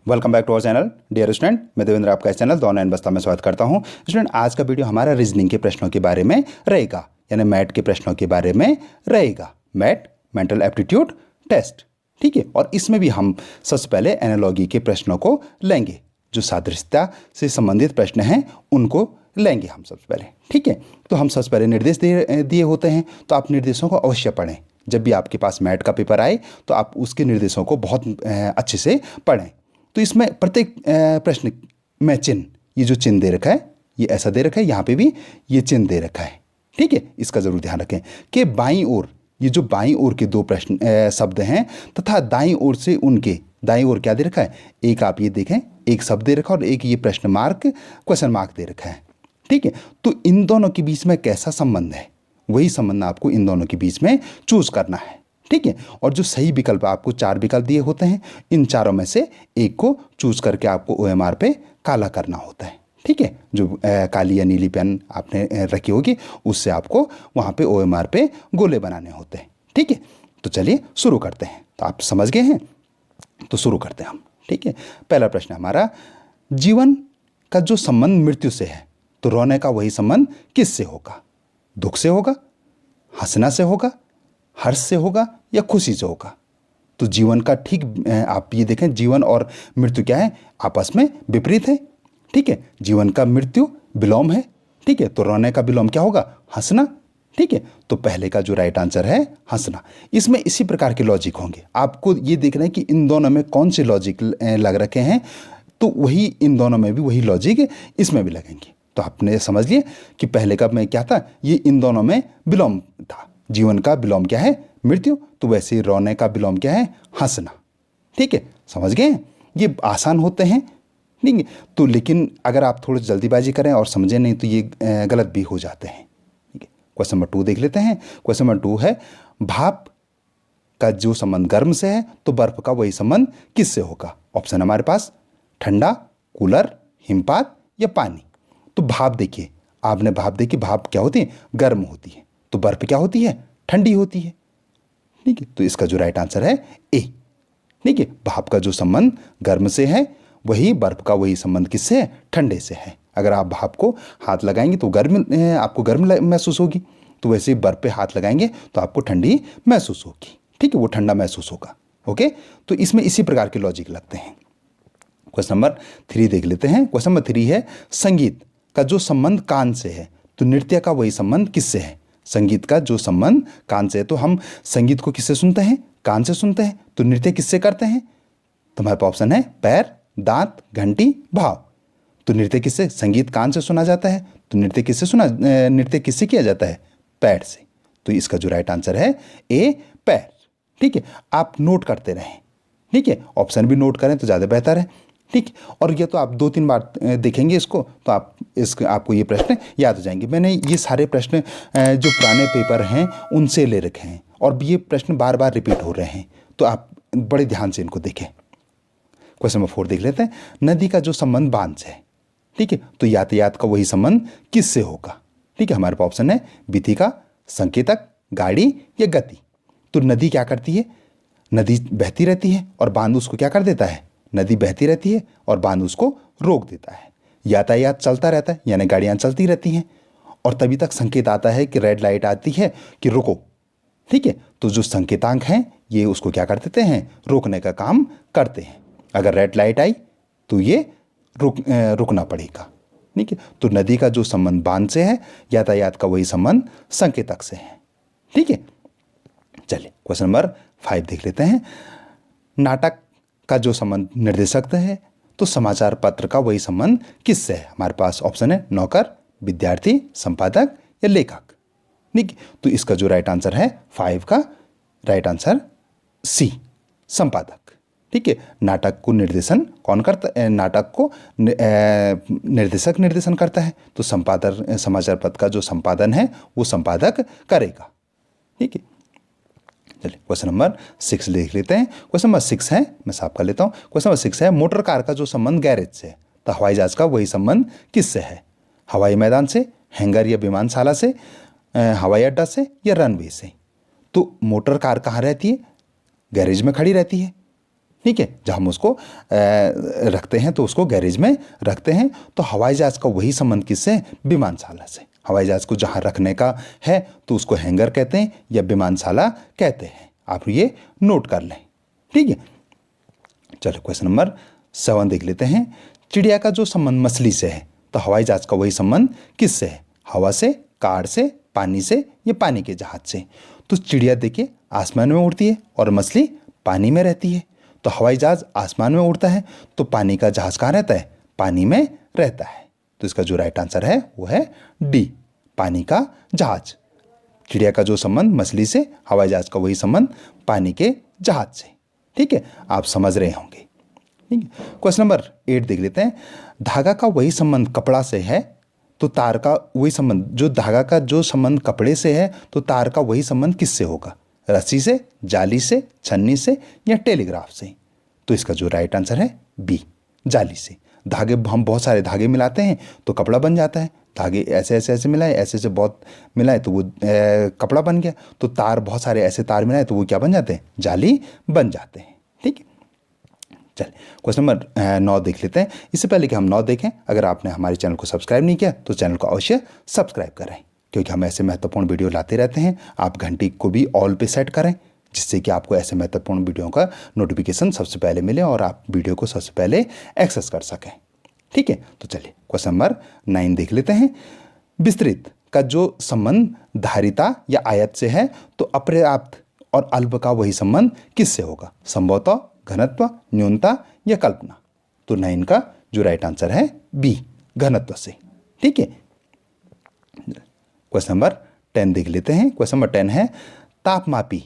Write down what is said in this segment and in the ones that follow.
Welcome back to our channel dear student. मैं देवेंद्र आपका इस चैनल द ऑनलाइन बस्ता में स्वागत करता हूं। स्टूडेंट, आज का वीडियो हमारा रीजनिंग के प्रश्नों के बारे में रहेगा, यानी मैट के प्रश्नों के बारे में रहेगा। मैट मेंटल एप्टीट्यूड टेस्ट, ठीक है। और इसमें भी हम सबसे पहले एनालॉजी के प्रश्नों को लेंगे, जो सादृश्यता से संबंधित प्रश्न हैं उनको लेंगे हम सबसे पहले, ठीक है। तो हम सबसे पहले निर्देश दिए होते हैं, तो आप निर्देशों को अवश्य पढ़ें। जब भी आपके पास मैट का पेपर आए तो आप उसके निर्देशों को बहुत अच्छे से पढ़ें। तो इसमें प्रत्येक प्रश्न में चिन्ह, ये जो चिन्ह दे रखा है ये ऐसा दे रखा है, यहाँ पे भी ये चिन्ह दे रखा है, ठीक है। इसका जरूर ध्यान रखें कि बाईं ओर, ये जो बाईं ओर के दो प्रश्न शब्द हैं तथा दाईं ओर से उनके दाईं ओर क्या दे रखा है, एक आप ये देखें, एक शब्द दे रखा है और एक ये प्रश्न मार्क क्वेश्चन मार्क दे रखा है, ठीक है। तो इन दोनों के बीच में कैसा संबंध है, वही संबंध आपको इन दोनों के बीच में चूज करना है, ठीक है। और जो सही विकल्प, आपको 4 विकल्प दिए होते हैं, इन चारों में से एक को चूज करके आपको OMR पे काला करना होता है, ठीक है। जो काली या नीली पेन आपने रखी होगी उससे आपको वहाँ पे OMR पे गोले बनाने होते हैं, ठीक है। तो चलिए शुरू करते हैं। तो आप समझ गए हैं, तो शुरू करते हैं हम, ठीक है। पहला प्रश्न हमारा, जीवन का जो संबंध मृत्यु से है तो रोने का वही संबंध किससे होगा? दुख से होगा, हंसना से होगा, हर्ष से होगा या खुशी से होगा? तो जीवन का ठीक आप ये देखें, जीवन और मृत्यु क्या है, आपस में विपरीत है, ठीक है। जीवन का मृत्यु विलोम है, ठीक है। तो रोने का विलोम क्या होगा? हंसना, ठीक है। तो पहले का जो राइट आंसर है हंसना। इसमें इसी प्रकार के लॉजिक होंगे, आपको ये देखना है कि इन दोनों में कौन से लॉजिक लग रखे हैं, तो वही इन दोनों में भी वही लॉजिक इसमें भी लगेंगे। तो आपने समझ लिए कि पहले का में क्या था, ये इन दोनों में विलोम था। जीवन का विलोम क्या है? मृत्यु। तो वैसे ही रोने का विलोम क्या है? हंसना, ठीक है। समझ गए? ये आसान होते हैं, ठीक है। तो लेकिन अगर आप थोड़ी जल्दीबाजी करें और समझें नहीं तो ये गलत भी हो जाते हैं, ठीक है। क्वेश्चन नंबर 2 देख लेते हैं। क्वेश्चन नंबर 2 है, भाप का जो संबंध गर्म से है तो बर्फ का वही संबंध किससे होगा? ऑप्शन हमारे पास ठंडा, कूलर, हिमपात या पानी। तो भाप देखिए, आपने भाप देखी, भाप क्या होती है? गर्म होती है। तो बर्फ क्या होती है? ठंडी होती है, ठीक है। तो इसका जो राइट आंसर है ए, ठीक है। भाप का जो संबंध गर्म से है वही बर्फ का वही संबंध किससे है? ठंडे से है। अगर आप भाप को हाथ लगाएंगे तो आपको गर्म महसूस होगी, तो वैसे ही बर्फ पे हाथ लगाएंगे तो आपको ठंडी महसूस होगी, ठीक है। वो ठंडा महसूस होगा, ओके। तो इसमें इसी प्रकार के लॉजिक लगते हैं। क्वेश्चन नंबर 3 देख लेते हैं। क्वेश्चन नंबर 3 है, संगीत का जो संबंध कान से है तो नृत्य का वही संबंध किससे है? संगीत का जो संबंध कान से है, तो हम संगीत को किससे सुनते हैं? कान से सुनते हैं। तो नृत्य किससे करते हैं? तो हमारे पास ऑप्शन है पैर, दांत, घंटी, भाव। तो नृत्य किससे? संगीत कान से सुना जाता है, तो नृत्य किससे किया जाता है? पैर से। तो इसका जो राइट आंसर है ए, पैर, ठीक है। आप नोट करते रहें, ठीक है। ऑप्शन भी नोट करें तो ज़्यादा बेहतर है, ठीक। और ये तो आप 2-3 बार देखेंगे इसको तो आपको ये प्रश्न याद हो जाएंगे। मैंने ये सारे प्रश्न जो पुराने पेपर हैं उनसे ले रखे हैं और ये प्रश्न बार बार रिपीट हो रहे हैं, तो आप बड़े ध्यान से इनको देखें। क्वेश्चन नंबर 4 देख लेते हैं। नदी का जो संबंध बांध से है, ठीक है। तो यातायात का वही संबंध किससे होगा? ठीक है। हमारे पास ऑप्शन है विधिका, संकेतक, गाड़ी या गति। तो नदी क्या करती है? नदी बहती रहती है और बांध उसको क्या कर देता है? नदी बहती रहती है और बांध उसको रोक देता है। यातायात चलता रहता है, यानी गाड़ियां चलती रहती हैं, और तभी तक संकेत आता है कि रेड लाइट आती है कि रुको, ठीक है। तो जो संकेतांक हैं ये उसको क्या कर देते हैं? रोकने का काम करते हैं। अगर रेड लाइट आई तो ये रुकना पड़ेगा, ठीक है। तो नदी का जो संबंध बांध से है, यातायात का वही संबंध संकेतक से है, ठीक है। चलिए क्वेश्चन नंबर 5 देख लेते हैं। नाटक का जो संबंध निर्देशक से है तो समाचार पत्र का वही संबंध किससे है? हमारे पास ऑप्शन है नौकर, विद्यार्थी, संपादक या लेखक, ठीक। तो इसका जो राइट आंसर है 5 का राइट आंसर सी, संपादक, ठीक है। नाटक को निर्देशन कौन करता है? नाटक को निर्देशक निर्देशन करता है, तो समाचार पत्र का जो संपादन है वो संपादक करेगा, ठीक है। चलिए क्वेश्चन नंबर 6 देख लेते हैं। क्वेश्चन नंबर 6 है, मैं साफ कर लेता हूँ। क्वेश्चन नंबर 6 है, मोटर कार का जो संबंध गैरेज से है तो हवाई जहाज का वही संबंध किससे है? हवाई मैदान से, हैंगर या विमानशाला से, हवाई अड्डा से या रनवे से। तो मोटर कार कहाँ रहती है? गैरेज में खड़ी रहती है, ठीक है, जब हम उसको रखते हैं तो उसको गैरेज में रखते हैं। तो हवाई जहाज़ का वही संबंध किससे है? विमानशाला से। हवाई जहाज़ को जहाँ रखने का है तो उसको हैंगर कहते हैं या विमानशाला कहते हैं। आप ये नोट कर लें, ठीक है। चलो क्वेश्चन नंबर 7 देख लेते हैं। चिड़िया का जो संबंध मछली से है तो हवाई जहाज़ का वही संबंध किससे है? हवा से, कार से, पानी से या पानी के जहाज से। तो चिड़िया देखिए आसमान में उड़ती है और मछली पानी में रहती है। तो हवाई जहाज़ आसमान में उड़ता है तो पानी का जहाज़ कहाँ रहता है? पानी में रहता है। तो इसका जो राइट आंसर है वो है डी, पानी का जहाज। चिड़िया का जो संबंध मछली से, हवाई जहाज़ का वही संबंध पानी के जहाज से। ठीक है, आप समझ रहे होंगे। ठीक है, क्वेश्चन नंबर 8 देख लेते हैं। धागा का वही संबंध कपड़ा से है तो तार का वही संबंध, जो धागा का जो संबंध कपड़े से है तो तार का वही संबंध किससे होगा? रस्सी से, जाली से, छन्नी से या टेलीग्राफ से। तो इसका जो राइट आंसर है बी, जाली से। धागे, हम बहुत सारे धागे मिलाते हैं तो कपड़ा बन जाता है। धागे ऐसे ऐसे ऐसे मिलाए, ऐसे ऐसे बहुत मिलाए तो वो कपड़ा बन गया। तो तार, बहुत सारे ऐसे तार मिलाए तो वो क्या बन जाते हैं? जाली बन जाते हैं। ठीक है, चलिए क्वेश्चन नंबर 9 देख लेते हैं। इससे पहले कि हम 9 देखें, अगर आपने हमारे चैनल को सब्सक्राइब नहीं किया तो चैनल को अवश्य सब्सक्राइब करें, क्योंकि हम ऐसे महत्वपूर्ण वीडियो लाते रहते हैं। आप घंटी को भी ऑल पे सेट करें, जिससे कि आपको ऐसे महत्वपूर्ण वीडियो का नोटिफिकेशन सबसे पहले मिले और आप वीडियो को सबसे पहले एक्सेस कर सकें। ठीक है, तो चलिए क्वेश्चन नंबर 9 देख लेते हैं। विस्तृत का जो संबंध धारिता या आयत से है तो अपर्याप्त और अल्प का वही संबंध किससे होगा? संभवतः, घनत्व, न्यूनता या कल्पना। तो 9 का जो राइट आंसर है बी, घनत्व से। ठीक है, क्वेश्चन नंबर 10 देख लेते हैं। क्वेश्चन नंबर 10 है, तापमापी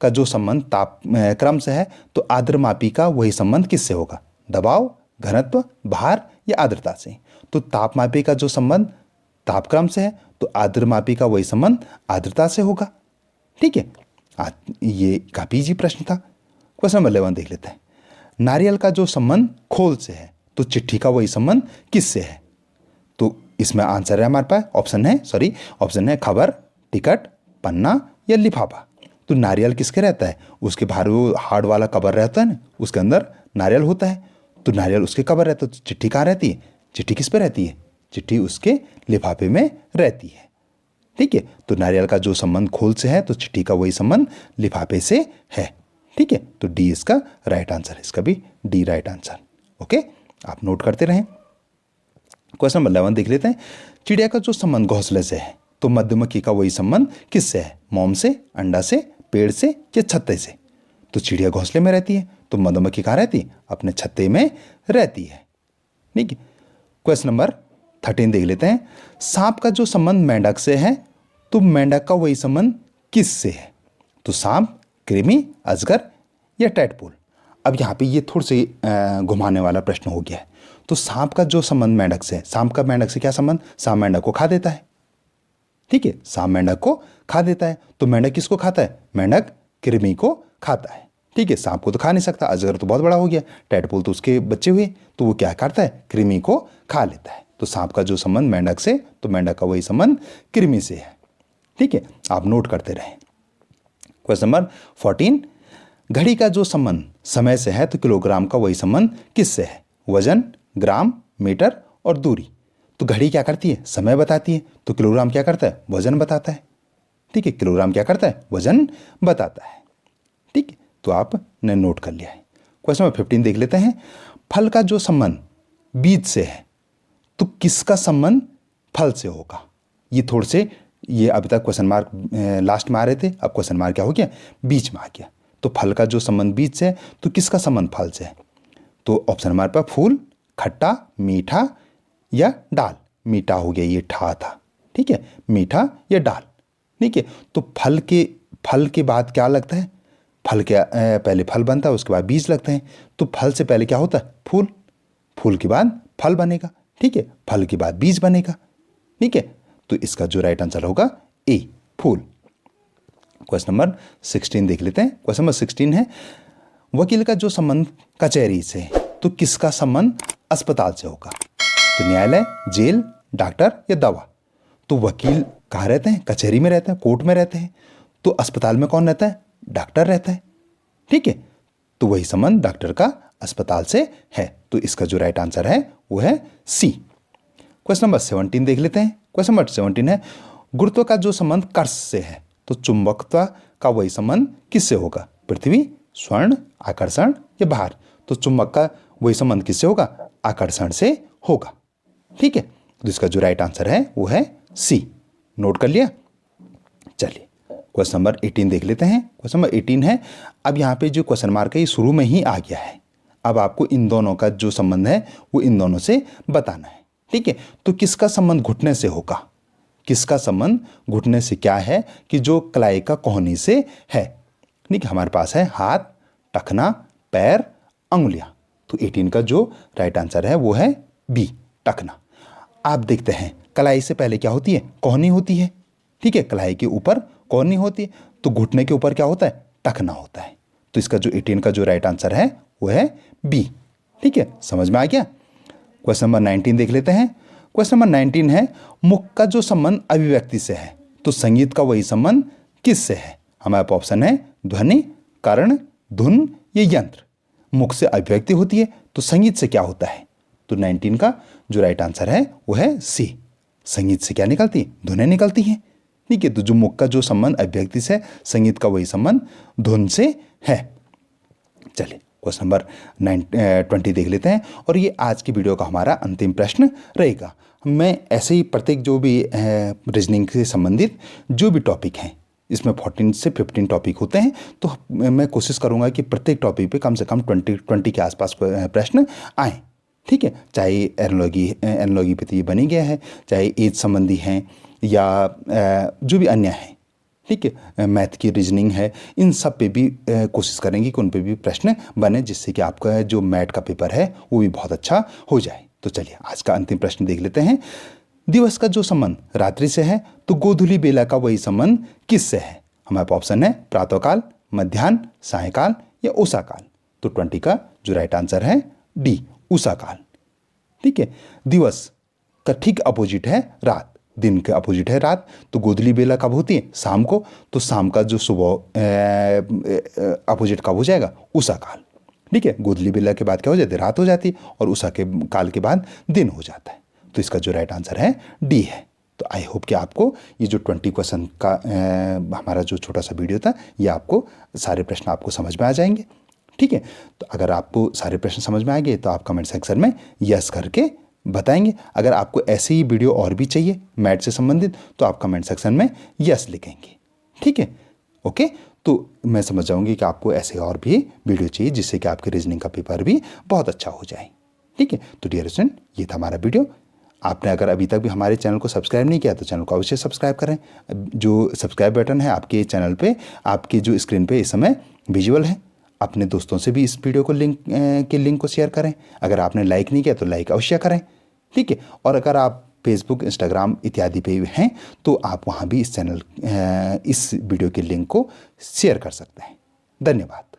का जो संबंध ताप क्रम से है तो आर्द्रमापी का वही संबंध किससे होगा? दबाव, घनत्व, भार या आर्द्रता से। तो तापमापी का जो संबंध तापक्रम से है तो आर्द्रमापी का वही संबंध आर्द्रता से होगा। ठीक है, ये काफी इजी प्रश्न था। क्वेश्चन नंबर 11 देख लेते हैं। नारियल का जो संबंध खोल से है तो चिट्ठी का वही संबंध किससे है? तो इसमें आंसर है हमारे पास, ऑप्शन है खबर, टिकट, पन्ना या लिफाफा। तो नारियल किसके रहता है? उसके बाहर वो हार्ड वाला कवर रहता है ना, उसके अंदर नारियल होता है। तो नारियल उसके कवर रहता है। तो चिट्ठी कहाँ रहती है? चिट्ठी किस पे रहती है? चिट्ठी उसके लिफाफे में रहती है। ठीक है, तो नारियल का जो संबंध खोल से है तो चिट्ठी का वही संबंध लिफाफे से है। ठीक है, तो डी इसका राइट आंसर है। इसका भी डी राइट आंसर। ओके, आप नोट करते रहें। क्वेश्चन नंबर 11 देख लेते हैं। चिड़िया का जो संबंध घोंसले से है तो मधुमक्खी का वही संबंध किससे है? मोम से, अंडा से, पेड़ से या छत्ते से। तो चिड़िया घोंसले में रहती है तो मधुमक्खी कहाँ रहती है? अपने छत्ते में रहती है। ठीक है, क्वेश्चन नंबर 13 देख लेते हैं। सांप का जो संबंध मेंढक से है तो मेंढक का वही संबंध किससे है? तो सांप, कृमि, अजगर या टैडपोल। अब यहाँ पे ये थोड़ा से घुमाने वाला प्रश्न हो गया है। तो सांप का जो संबंध मेंढक से है, सांप का मेंढक से क्या संबंध? सांप मेंढक को खा देता है। ठीक है, सांप मेंढक को खा देता है। तो मेंढक किसको खाता है? मेंढक कृमि को खाता है। ठीक है, सांप को तो खा नहीं सकता, अजगर तो बहुत बड़ा हो गया, टैडपोल तो उसके बच्चे हुए, तो वो क्या करता है? कृमि को खा लेता है। तो सांप का जो संबंध मेंढक से तो मेंढक का वही संबंध कृमि से है। ठीक है, आप नोट करते रहें। क्वेश्चन नंबर 14, घड़ी का जो संबंध समय से है तो किलोग्राम का वही संबंध किससे है? वजन, ग्राम, मीटर और दूरी। तो घड़ी क्या करती है? समय बताती है। तो किलोग्राम क्या करता है? वजन बताता है। ठीक है, किलोग्राम क्या करता है? वजन बताता है। ठीक है, तो आपने नोट कर लिया है। क्वेश्चन नंबर 15 देख लेते हैं। फल का जो संबंध बीज से है तो किसका संबंध फल से होगा? ये थोड़े से, ये अभी तक क्वेश्चन मार्क लास्ट में आ रहे थे, अब क्वेश्चन मार्क क्या हो गया? बीच में आ गया। तो फल का जो संबंध बीज से है तो किसका संबंध फल से है? तो ऑप्शन हमारे पास फूल, खट्टा, मीठा या डाल। मीठा हो गया, ये ठा था। ठीक है, मीठा या डाल। ठीक है, तो फल के बाद क्या लगता है? फल क्या पहले फल बनता है, उसके बाद बीज लगते हैं। तो फल से पहले क्या होता है? फूल। फूल के बाद फल बनेगा। ठीक है, फल के बाद बीज बनेगा। ठीक है, तो इसका जो राइट आंसर होगा ए, फूल। क्वेश्चन नंबर 16 देख लेते हैं। क्वेश्चन नंबर 16 है, वकील का जो संबंध कचहरी से है तो किसका संबंध अस्पताल से होगा? तो न्यायालय, जेल, डॉक्टर या दवा। तो वकील कहाँ रहते हैं? कचहरी में रहते हैं, कोर्ट में रहते हैं। तो अस्पताल में कौन रहता है? डॉक्टर रहता है। ठीक है, तो वही संबंध डॉक्टर का अस्पताल से है। तो इसका जो राइट आंसर है वो है सी। क्वेश्चन नंबर 17 देख लेते हैं। क्वेश्चन नंबर 17 है गुरुत्व का जो संबंध कर्ष से है तो चुंबकत्व का वही संबंध किससे होगा? पृथ्वी, स्वर्ण, आकर्षण या भार? तो चुंबक का वही संबंध किससे होगा? आकर्षण से होगा। ठीक है, तो इसका जो राइट आंसर है वो है सी। नोट कर लिया। चलिए क्वेश्चन नंबर 18 देख लेते हैं। क्वेश्चन नंबर 18 है, अब यहाँ पे जो क्वेश्चन मार्क है ये शुरू में ही आ गया है। अब आपको इन दोनों का जो संबंध है वो इन दोनों से बताना है। ठीक है, तो किसका संबंध घुटने से होगा? किसका संबंध घुटने से क्या है कि जो कलाई का कोहनी से है। ठीक है, हमारे पास है हाथ, टखना, पैर, अंगुलियां। तो 18 का जो राइट आंसर है वो है बी, टखना। आप देखते हैं कलाई से पहले क्या होती है? कोहनी होती है। ठीक है, कलाई के ऊपर कोहनी होती है, तो घुटने के ऊपर क्या होता है? टखना होता है। तो इसका जो 18 का जो राइट आंसर है वो है बी। ठीक है, समझ में आ गया। क्वेश्चन नंबर 19 देख लेते हैं। क्वेश्चन नंबर 19 है मुख का जो संबंध अभिव्यक्ति से है तो संगीत का वही संबंध किससे है? हमारे ऑप्शन है ध्वनि, कर्ण, धुन या यंत्र। मुख से अभिव्यक्ति होती है तो संगीत से क्या होता है? तो 19 का जो राइट आंसर है वो है सी। संगीत से क्या निकलती है? धुनें निकलती हैं। ठीक है, तो जो मुख का जो संबंध अभिव्यक्ति से, संगीत का वही संबंध धुन से है। चलिए क्वेश्चन नंबर 20 देख लेते हैं और ये आज की वीडियो का हमारा अंतिम प्रश्न रहेगा। मैं ऐसे ही प्रत्येक जो भी रीजनिंग से संबंधित जो भी टॉपिक हैं, इसमें 14 से 15 टॉपिक होते हैं, तो मैं कोशिश करूंगा कि प्रत्येक टॉपिक पे कम से कम 20 के आसपास प्रश्न आएँ। ठीक है, चाहे एनालॉगी पे तो ये बनी गया है, चाहे एज संबंधी हैं या जो भी अन्य हैं। ठीक है, मैथ की रीजनिंग है, इन सब पे भी कोशिश करेंगे कि उन पे भी प्रश्न बने, जिससे कि आपका जो मैथ का पेपर है वो भी बहुत अच्छा हो जाए। तो चलिए आज का अंतिम प्रश्न देख लेते हैं। दिवस का जो संबंध रात्रि से है तो गोधूली बेला का वही संबंध किससे है? हमारे ऑप्शन है प्रातःकाल, मध्याह्न, सायंकाल या उषा काल। तो 20 का जो राइट आंसर है डी, उषा काल। ठीक है, दिवस का ठीक अपोजिट है रात, दिन के अपोजिट है रात। तो गोधूली बेला कब होती है? शाम को। तो शाम का जो सुबह अपोजिट कब हो जाएगा? उषा काल। ठीक है, गोधूली बेला के बाद क्या हो जाती है? रात हो जाती है, और उषा के काल के बाद दिन हो जाता है। तो इसका जो राइट आंसर है डी है। तो आई होप कि आपको ये जो 20 क्वेश्चन का हमारा जो छोटा सा वीडियो था, ये आपको सारे प्रश्न आपको समझ में आ जाएंगे। ठीक है, तो अगर आपको सारे प्रश्न समझ में आ गए तो आप कमेंट सेक्शन में यस करके बताएंगे। अगर आपको ऐसे ही वीडियो और भी चाहिए मैथ से संबंधित तो आप कमेंट सेक्शन में यस लिखेंगे। ठीक है, ओके। तो मैं समझ जाऊंगी कि आपको ऐसे और भी वीडियो चाहिए जिससे कि आपके रीजनिंग का पेपर भी बहुत अच्छा हो जाए। ठीक है, तो डियर स्टूडेंट, ये था हमारा वीडियो। आपने अगर अभी तक भी हमारे चैनल को सब्सक्राइब नहीं किया तो चैनल को अवश्य सब्सक्राइब करें। जो सब्सक्राइब बटन है आपके चैनल पे, आपके जो स्क्रीन पे इस समय विजुअल है। अपने दोस्तों से भी इस वीडियो को लिंक को शेयर करें। अगर आपने लाइक नहीं किया तो लाइक अवश्य करें। ठीक है, और अगर आप फेसबुक, इंस्टाग्राम इत्यादि पे हैं तो आप वहाँ भी इस वीडियो के लिंक को शेयर कर सकते हैं। धन्यवाद।